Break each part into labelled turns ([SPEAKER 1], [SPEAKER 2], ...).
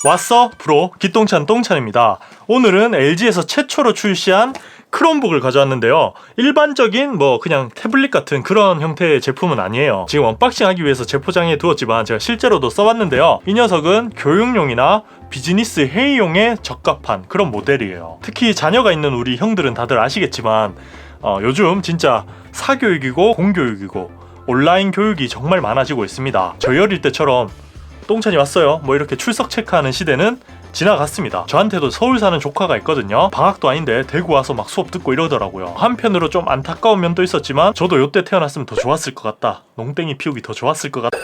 [SPEAKER 1] 왔어 프로 기똥찬 똥찬입니다. 오늘은 LG에서 최초로 출시한 크롬북을 가져왔는데요. 일반적인 그냥 태블릿 같은 그런 형태의 제품은 아니에요. 지금 언박싱 하기 위해서 제 포장에 두었지만 제가 실제로도 써봤는데요. 이 녀석은 교육용이나 비즈니스 회의용에 적합한 그런 모델이에요. 특히 자녀가 있는 우리 형들은 다들 아시겠지만 요즘 진짜 사교육이고 공교육이고 온라인 교육이 정말 많아지고 있습니다. 저희 어릴 때처럼 똥찬이 왔어요 이렇게 출석 체크하는 시대는 지나갔습니다. 저한테도 서울 사는 조카가 있거든요. 방학도 아닌데 대구 와서 막 수업 듣고 이러더라고요. 한편으로 좀 안타까운 면도 있었지만 저도 요때 태어났으면 더 좋았을 것 같다. 농땡이 피우기 더 좋았을 것 같다.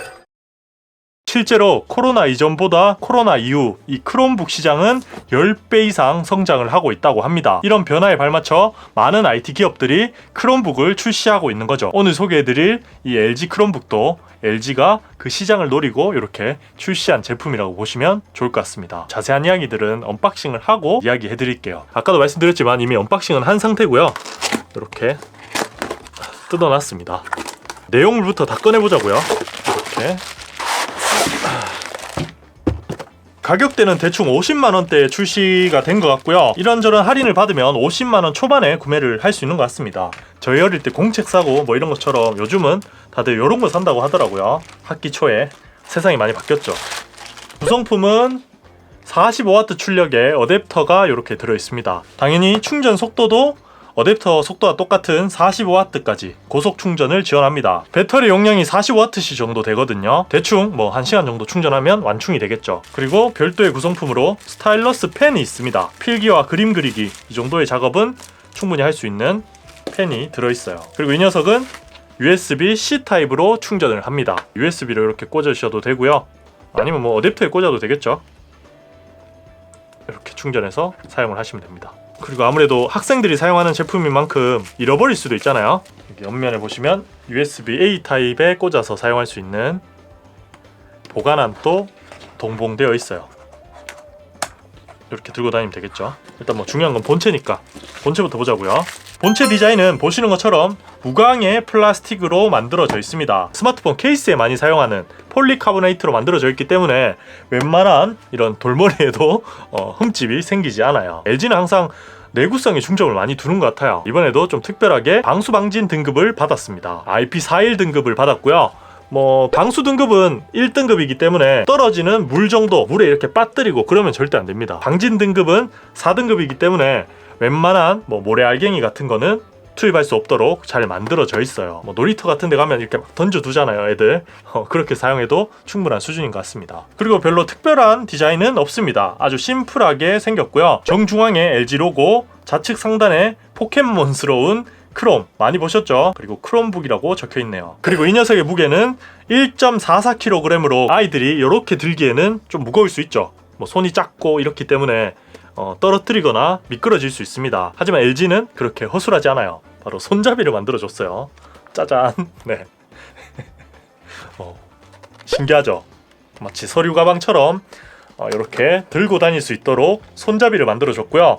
[SPEAKER 1] 실제로 코로나 이전보다 코로나 이후 이 크롬북 시장은 10배 이상 성장을 하고 있다고 합니다. 이런 변화에 발맞춰 많은 IT 기업들이 크롬북을 출시하고 있는 거죠. 오늘 소개해드릴 이 LG 크롬북도 LG가 그 시장을 노리고 이렇게 출시한 제품이라고 보시면 좋을 것 같습니다. 자세한 이야기들은 언박싱을 하고 이야기해드릴게요. 아까도 말씀드렸지만 이미 언박싱은 한 상태고요. 이렇게 뜯어놨습니다. 내용물부터 다 꺼내보자고요. 이렇게 가격대는 대충 50만원대에 출시가 된 것 같고요. 이런저런 할인을 받으면 50만원 초반에 구매를 할 수 있는 것 같습니다. 저희 어릴 때 공책 사고 이런 것처럼 요즘은 다들 이런 거 산다고 하더라고요. 학기 초에. 세상이 많이 바뀌었죠. 구성품은 45W 출력의 어댑터가 이렇게 들어있습니다. 당연히 충전 속도도 어댑터 속도와 똑같은 45W까지 고속 충전을 지원합니다. 배터리 용량이 45W 정도 되거든요. 대충 1시간 정도 충전하면 완충이 되겠죠. 그리고 별도의 구성품으로 스타일러스 펜이 있습니다. 필기와 그림 그리기 이 정도의 작업은 충분히 할 수 있는 펜이 들어있어요. 그리고 이 녀석은 USB-C 타입으로 충전을 합니다. USB로 이렇게 꽂으셔도 되고요. 아니면 어댑터에 꽂아도 되겠죠. 이렇게 충전해서 사용을 하시면 됩니다. 그리고 아무래도 학생들이 사용하는 제품인 만큼 잃어버릴 수도 있잖아요. 여기 옆면에 보시면 USB-A 타입에 꽂아서 사용할 수 있는 보관함도 동봉되어 있어요. 이렇게 들고 다니면 되겠죠. 일단 중요한 건 본체니까 본체부터 보자고요. 본체 디자인은 보시는 것처럼 무광의 플라스틱으로 만들어져 있습니다. 스마트폰 케이스에 많이 사용하는 폴리카보네이트로 만들어져 있기 때문에 웬만한 이런 돌머리에도 흠집이 생기지 않아요. LG는 항상 내구성에 중점을 많이 두는 것 같아요. 이번에도 좀 특별하게 방수방진 등급을 받았습니다. IP41 등급을 받았고요. 방수 등급은 1등급이기 때문에 떨어지는 물 정도 물에 이렇게 빠뜨리고 그러면 절대 안 됩니다. 방진 등급은 4등급이기 때문에 웬만한 모래알갱이 같은 거는 투입할 수 없도록 잘 만들어져 있어요. 놀이터 같은 데 가면 이렇게 막 던져두잖아요, 애들. 그렇게 사용해도 충분한 수준인 것 같습니다. 그리고 별로 특별한 디자인은 없습니다. 아주 심플하게 생겼고요. 정중앙에 LG 로고, 좌측 상단에 포켓몬스러운 크롬 많이 보셨죠? 그리고 크롬북이라고 적혀있네요. 그리고 이 녀석의 무게는 1.44kg으로 아이들이 이렇게 들기에는 좀 무거울 수 있죠. 손이 작고 이렇기 때문에 떨어뜨리거나 미끄러질 수 있습니다. 하지만 LG는 그렇게 허술하지 않아요. 바로 손잡이를 만들어줬어요. 짜잔. 네. 신기하죠? 마치 서류 가방처럼 이렇게 들고 다닐 수 있도록 손잡이를 만들어줬고요.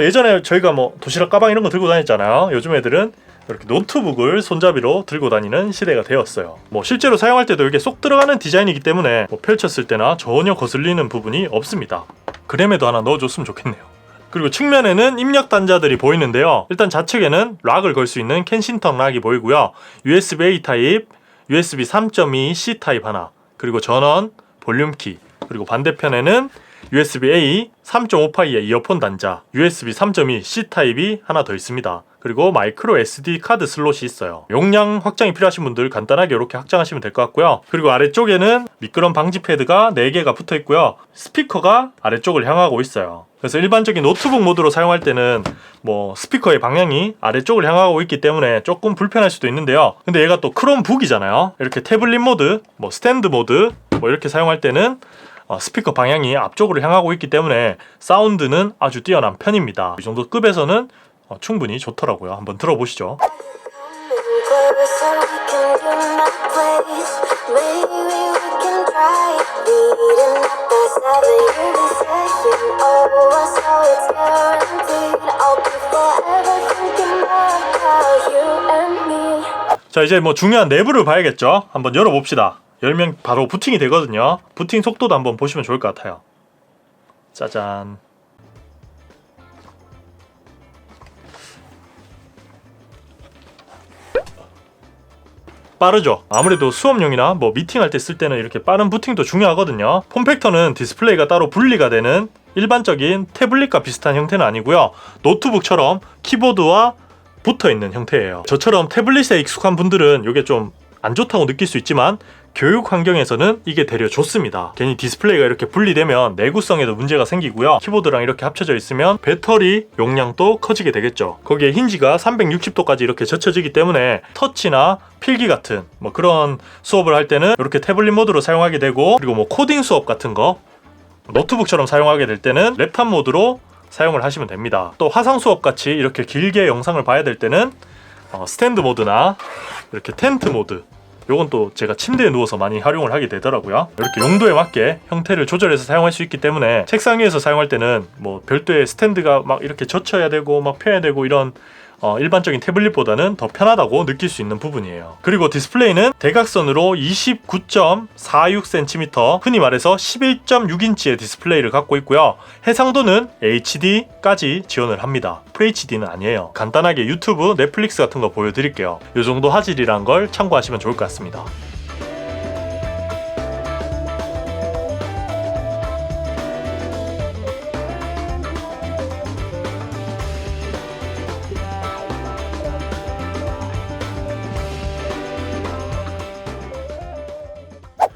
[SPEAKER 1] 예전에 저희가 도시락 가방 이런 거 들고 다녔잖아요. 요즘 애들은 이렇게 노트북을 손잡이로 들고 다니는 시대가 되었어요. 실제로 사용할 때도 이게 쏙 들어가는 디자인이기 때문에 펼쳤을 때나 전혀 거슬리는 부분이 없습니다. 그램에도 하나 넣어줬으면 좋겠네요. 그리고 측면에는 입력 단자들이 보이는데요. 일단 좌측에는 락을 걸 수 있는 켄싱턴 락이 보이고요. USB-A 타입, USB 3.2 C 타입 하나, 그리고 전원, 볼륨 키, 그리고 반대편에는 USB-A 3.5파이의 이어폰 단자, USB 3.2 C 타입이 하나 더 있습니다. 그리고 마이크로 SD 카드 슬롯이 있어요. 용량 확장이 필요하신 분들 간단하게 이렇게 확장하시면 될 것 같고요. 그리고 아래쪽에는 미끄럼 방지 패드가 4개가 붙어 있고요. 스피커가 아래쪽을 향하고 있어요. 그래서 일반적인 노트북 모드로 사용할 때는 스피커의 방향이 아래쪽을 향하고 있기 때문에 조금 불편할 수도 있는데요. 근데 얘가 또 크롬북이잖아요. 이렇게 태블릿 모드, 스탠드 모드 이렇게 사용할 때는 스피커 방향이 앞쪽으로 향하고 있기 때문에 사운드는 아주 뛰어난 편입니다. 이 정도 급에서는 충분히 좋더라고요. 한번 들어보시죠. 자, 이제 중요한 내부를 봐야겠죠. 한번 열어봅시다. 열면 바로 부팅이 되거든요. 부팅 속도도 한번 보시면 좋을 것 같아요. 짜잔. 빠르죠. 아무래도 수업용이나 뭐 미팅할 때 쓸 때는 이렇게 빠른 부팅도 중요하거든요. 폼팩터는 디스플레이가 따로 분리가 되는 일반적인 태블릿과 비슷한 형태는 아니고요. 노트북처럼 키보드와 붙어있는 형태예요. 저처럼 태블릿에 익숙한 분들은 이게 좀 안 좋다고 느낄 수 있지만 교육 환경에서는 이게 되려 좋습니다. 괜히 디스플레이가 이렇게 분리되면 내구성에도 문제가 생기고요. 키보드랑 이렇게 합쳐져 있으면 배터리 용량도 커지게 되겠죠. 거기에 힌지가 360도까지 이렇게 젖혀지기 때문에 터치나 필기 같은 뭐 그런 수업을 할 때는 이렇게 태블릿 모드로 사용하게 되고, 그리고 뭐 코딩 수업 같은 거 노트북처럼 사용하게 될 때는 랩탑 모드로 사용을 하시면 됩니다. 또 화상 수업 같이 이렇게 길게 영상을 봐야 될 때는 스탠드 모드나 이렇게 텐트 모드, 요건 또 제가 침대에 누워서 많이 활용을 하게 되더라고요. 이렇게 용도에 맞게 형태를 조절해서 사용할 수 있기 때문에 책상 위에서 사용할 때는 뭐 별도의 스탠드가 막 이렇게 젖혀야 되고 막 펴야 되고 이런 일반적인 태블릿보다는 더 편하다고 느낄 수 있는 부분이에요. 그리고 디스플레이는 대각선으로 29.46cm, 흔히 말해서 11.6인치의 디스플레이를 갖고 있고요. 해상도는 HD까지 지원을 합니다. FHD는 아니에요. 간단하게 유튜브, 넷플릭스 같은 거 보여드릴게요. 이 정도 화질이란 걸 참고하시면 좋을 것 같습니다.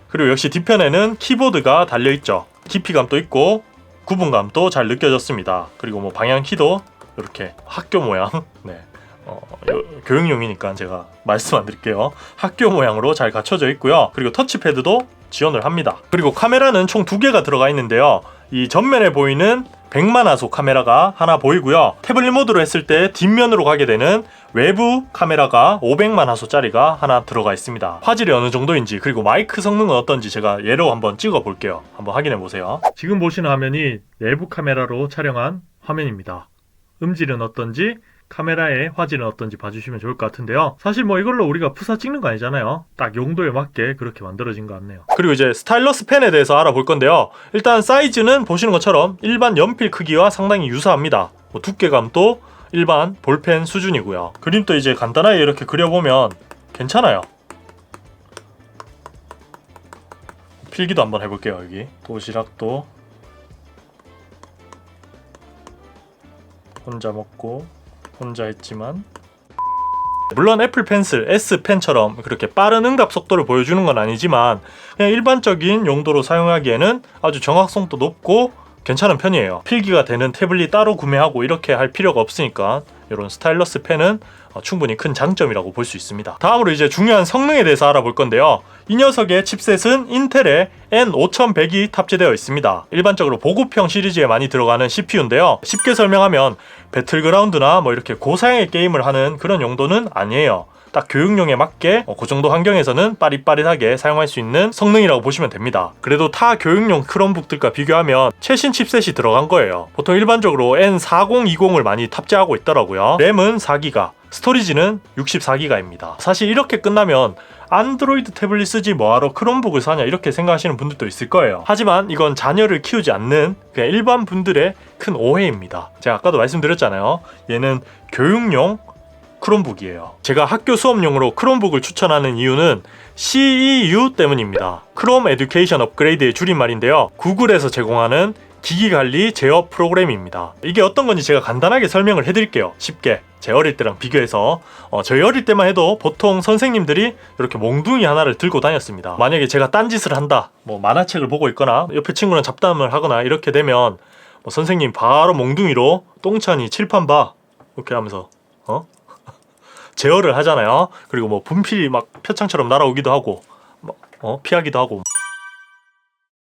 [SPEAKER 1] 그리고 역시 뒤편에는 키보드가 달려있죠. 깊이감도 있고 구분감도 잘 느껴졌습니다. 그리고 뭐 방향키도 이렇게 학교 모양, 네, 교육용이니까 제가 말씀 안 드릴게요. 학교 모양으로 잘 갖춰져 있고요. 그리고 터치패드도 지원을 합니다. 그리고 카메라는 총 2개가 들어가 있는데요. 이 전면에 보이는 100만화소 카메라가 하나 보이고요. 태블릿 모드로 했을 때 뒷면으로 가게 되는 외부 카메라가 500만화소짜리가 하나 들어가 있습니다. 화질이 어느 정도인지, 그리고 마이크 성능은 어떤지 제가 예로 한번 찍어 볼게요. 한번 확인해 보세요. 지금 보시는 화면이 내부 카메라로 촬영한 화면입니다. 음질은 어떤지, 카메라의 화질은 어떤지 봐주시면 좋을 것 같은데요. 사실 뭐 이걸로 우리가 푸사 찍는 거 아니잖아요. 딱 용도에 맞게 그렇게 만들어진 것 같네요. 그리고 이제 스타일러스 펜에 대해서 알아볼 건데요. 일단 사이즈는 보시는 것처럼 일반 연필 크기와 상당히 유사합니다. 뭐 두께감도 일반 볼펜 수준이고요. 그림도 이제 간단하게 이렇게 그려보면 괜찮아요. 필기도 한번 해볼게요. 여기 도시락도 혼자 먹고 혼자 했지만, 물론 애플 펜슬 S펜처럼 그렇게 빠른 응답 속도를 보여주는 건 아니지만 그냥 일반적인 용도로 사용하기에는 아주 정확성도 높고 괜찮은 편이에요. 필기가 되는 태블릿 따로 구매하고 이렇게 할 필요가 없으니까 이런 스타일러스 펜은 충분히 큰 장점이라고 볼 수 있습니다. 다음으로 이제 중요한 성능에 대해서 알아볼 건데요. 이 녀석의 칩셋은 인텔의 N5100이 탑재되어 있습니다. 일반적으로 보급형 시리즈에 많이 들어가는 CPU인데요. 쉽게 설명하면 배틀그라운드나 뭐 이렇게 고사양의 게임을 하는 그런 용도는 아니에요. 딱 교육용에 맞게 그 정도 환경에서는 빠릿빠릿하게 사용할 수 있는 성능이라고 보시면 됩니다. 그래도 타 교육용 크롬북들과 비교하면 최신 칩셋이 들어간 거예요. 보통 일반적으로 N4020을 많이 탑재하고 있더라고요. 램은 4기가, 스토리지는 64기가입니다. 사실 이렇게 끝나면 안드로이드 태블릿 쓰지 뭐하러 크롬북을 사냐 이렇게 생각하시는 분들도 있을 거예요. 하지만 이건 자녀를 키우지 않는 그냥 일반 분들의 큰 오해입니다. 제가 아까도 말씀드렸잖아요. 얘는 교육용 크롬북이에요. 제가 학교 수업용으로 크롬북을 추천하는 이유는 CEU 때문입니다. 크롬 에듀케이션 업그레이드의 줄임말인데요. 구글에서 제공하는 기기관리 제어 프로그램입니다. 이게 어떤 건지 제가 간단하게 설명을 해드릴게요. 쉽게 제 어릴 때랑 비교해서 저희 어릴 때만 해도 보통 선생님들이 이렇게 몽둥이 하나를 들고 다녔습니다. 만약에 제가 딴짓을 한다, 뭐 만화책을 보고 있거나 옆에 친구랑 잡담을 하거나 이렇게 되면 선생님 바로 몽둥이로 똥찬이 칠판 봐 이렇게 하면서 제어를 하잖아요. 그리고 뭐 분필이 막 표창처럼 날아오기도 하고 피하기도 하고.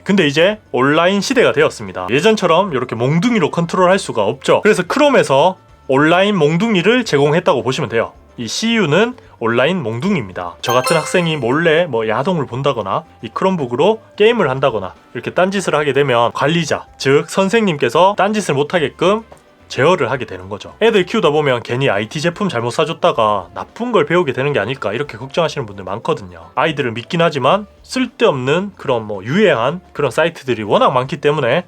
[SPEAKER 1] 근데 이제 온라인 시대가 되었습니다. 예전처럼 이렇게 몽둥이로 컨트롤할 수가 없죠. 그래서 크롬에서 온라인 몽둥이를 제공했다고 보시면 돼요. 이 CU는 온라인 몽둥이입니다. 저 같은 학생이 몰래 뭐 야동을 본다거나 이 크롬북으로 게임을 한다거나 이렇게 딴짓을 하게 되면 관리자, 즉 선생님께서 딴짓을 못하게끔 제어를 하게 되는 거죠. 애들 키우다 보면 괜히 IT 제품 잘못 사줬다가 나쁜 걸 배우게 되는 게 아닐까 이렇게 걱정하시는 분들 많거든요. 아이들을 믿긴 하지만 쓸데없는 그런 뭐 유해한 그런 사이트들이 워낙 많기 때문에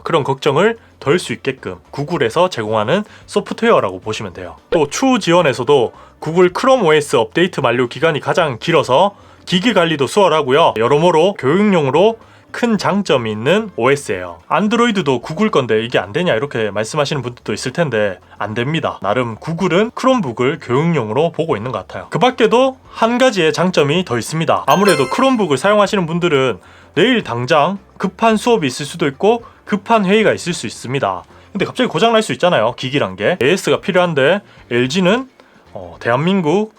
[SPEAKER 1] 그런 걱정을 덜 수 있게끔 구글에서 제공하는 소프트웨어라고 보시면 돼요. 또 추후 지원에서도 구글 크롬 OS 업데이트 만료 기간이 가장 길어서 기기 관리도 수월하고요. 여러모로 교육용으로 큰 장점이 있는 OS예요. 안드로이드도 구글 건데 이게 안 되냐 이렇게 말씀하시는 분들도 있을 텐데 안 됩니다. 나름 구글은 크롬북을 교육용으로 보고 있는 것 같아요. 그 밖에도 한 가지의 장점이 더 있습니다. 아무래도 크롬북을 사용하시는 분들은 내일 당장 급한 수업이 있을 수도 있고 급한 회의가 있을 수 있습니다. 근데 갑자기 고장날 수 있잖아요. 기기란 게. AS가 필요한데 LG는 대한민국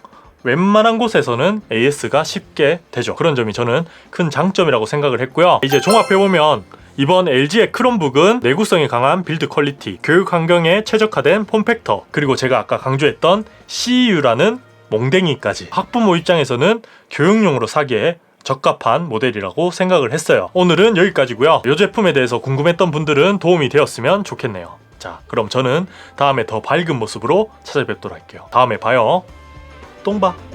[SPEAKER 1] 웬만한 곳에서는 AS가 쉽게 되죠. 그런 점이 저는 큰 장점이라고 생각을 했고요. 이제 종합해보면 이번 LG의 크롬북은 내구성이 강한 빌드 퀄리티, 교육 환경에 최적화된 폼팩터, 그리고 제가 아까 강조했던 CEU라는 몽댕이까지 학부모 입장에서는 교육용으로 사기에 적합한 모델이라고 생각을 했어요. 오늘은 여기까지고요. 이 제품에 대해서 궁금했던 분들은 도움이 되었으면 좋겠네요. 자, 그럼 저는 다음에 더 밝은 모습으로 찾아뵙도록 할게요. 다음에 봐요. 똥봐.